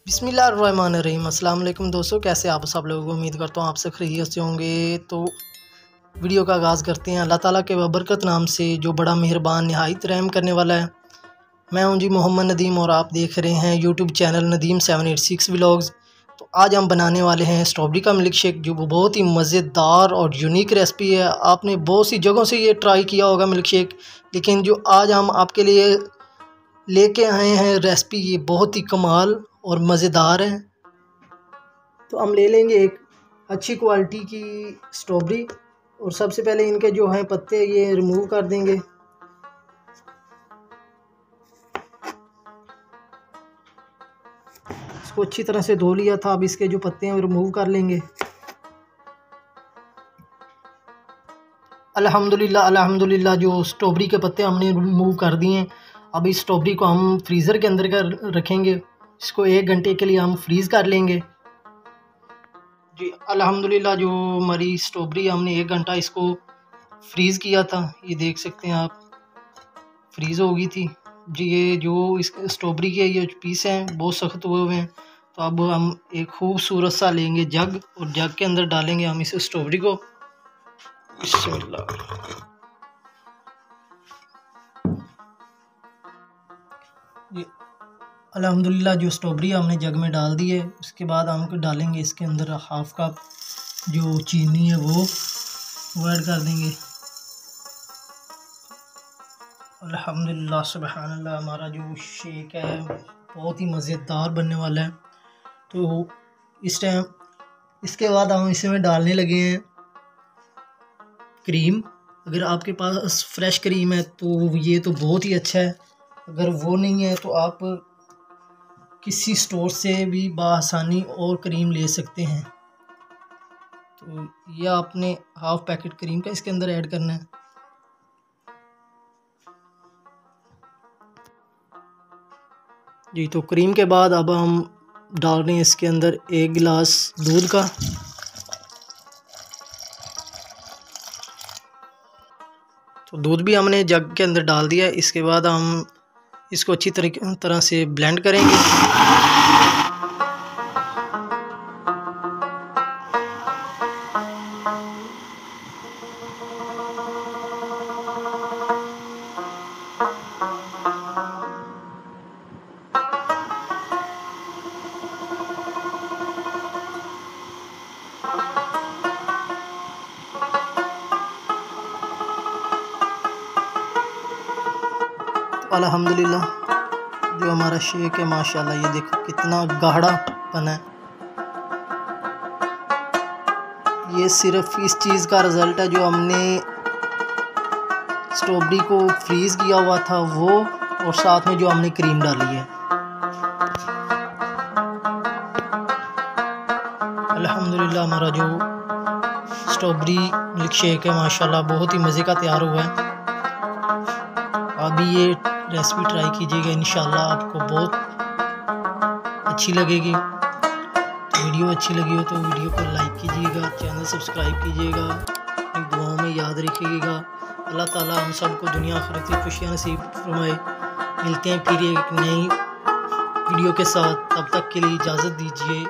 बिस्मिल्लाहिर्रहमानिर्रहीम। अस्सलाम वालेकुम दोस्तों, कैसे आप सब लोग? उम्मीद करता हूँ आप सब खैरियत से होंगे। तो वीडियो का आगाज़ करते हैं अल्लाह ताला के बबरकत नाम से, जो बड़ा मेहरबान नहायत रहम करने वाला है। मैं हूँ जी मोहम्मद नदीम और आप देख रहे हैं यूट्यूब चैनल नदीम 786 व्लॉग्स। तो आज हम बनाने वाले हैं स्ट्रॉबेरी का मिल्क शेक, जो बहुत ही मज़ेदार और यूनिक रेसिपी है। आपने बहुत सी जगहों से ये ट्राई किया होगा मिल्क शेक, लेकिन जो आज हम आपके लिए लेके आए हैं रेसिपी, ये बहुत ही कमाल और मज़ेदार है। तो हम ले लेंगे एक अच्छी क्वालिटी की स्ट्रॉबेरी और सबसे पहले इनके जो हैं पत्ते ये रिमूव कर देंगे। इसको अच्छी तरह से धो लिया था, अब इसके जो पत्ते हैं वो रिमूव कर लेंगे। अल्हम्दुलिल्लाह अल्हम्दुलिल्लाह, जो स्ट्रॉबेरी के पत्ते हमने रिमूव कर दिए हैं। अब इस स्ट्रॉबेरी को हम फ्रीज़र के अंदर रखेंगे। इसको 1 घंटे के लिए हम फ्रीज़ कर लेंगे जी। अल्हम्दुलिल्लाह, जो हमारी स्ट्रॉबेरी हमने 1 घंटा इसको फ्रीज़ किया था, ये देख सकते हैं आप, फ्रीज़ हो गई थी जी। ये जो इस स्ट्रॉबेरी के ये पीस हैं बहुत सख्त हुए हुए हैं। तो अब हम एक खूबसूरत सा लेंगे जग, और जग के अंदर डालेंगे हम इस स्ट्रॉबेरी को। बिस्मिल्लाह। ये अल्हम्दुलिल्लाह, जो स्ट्रॉबेरी हमने जग में डाल दी है, उसके बाद हम डालेंगे इसके अंदर 1/2 कप जो चीनी है वो ऐड कर देंगे। अल्हम्दुलिल्लाह सुबहानल्लाह, हमारा जो शेक है बहुत ही मज़ेदार बनने वाला है। तो इस टाइम इसके बाद हम इसमें डालने लगे हैं क्रीम। अगर आपके पास फ्रेश क्रीम है तो ये तो बहुत ही अच्छा है, अगर वो नहीं है तो आप किसी स्टोर से भी बआसानी और क्रीम ले सकते हैं। तो ये आपने 1/2 पैकेट क्रीम का इसके अंदर ऐड करना है जी। तो क्रीम के बाद अब हम डाल रहे हैं इसके अंदर 1 गिलास दूध का। तो दूध भी हमने जग के अंदर डाल दिया है। इसके बाद हम इसको अच्छी तरह से ब्लेंड करेंगे। अल्हम्दुलिल्लाह, जो हमारा शेक है माशाल्लाह, ये देखो कितना गाढ़ापन है। ये सिर्फ इस चीज़ का रिज़ल्ट है, जो हमने स्ट्रॉबेरी को फ्रीज़ किया हुआ था वो, और साथ में जो हमने क्रीम डाली है। अल्हम्दुलिल्लाह, हमारा जो स्ट्रॉबेरी मिल्क शेक है माशाल्लाह बहुत ही मज़े का तैयार हुआ है। अभी ये रेसिपी ट्राई कीजिएगा, इंशाल्लाह आपको बहुत अच्छी लगेगी। तो वीडियो अच्छी लगी हो तो वीडियो को लाइक कीजिएगा, चैनल सब्सक्राइब कीजिएगा, अपनी दुआओं में याद रखिएगा। अल्लाह ताला हम सबको दुनिया आखिरत की खुशियाँ नसीब फरमाए। मिलते हैं फिर एक नई वीडियो के साथ, तब तक के लिए इजाज़त दीजिए।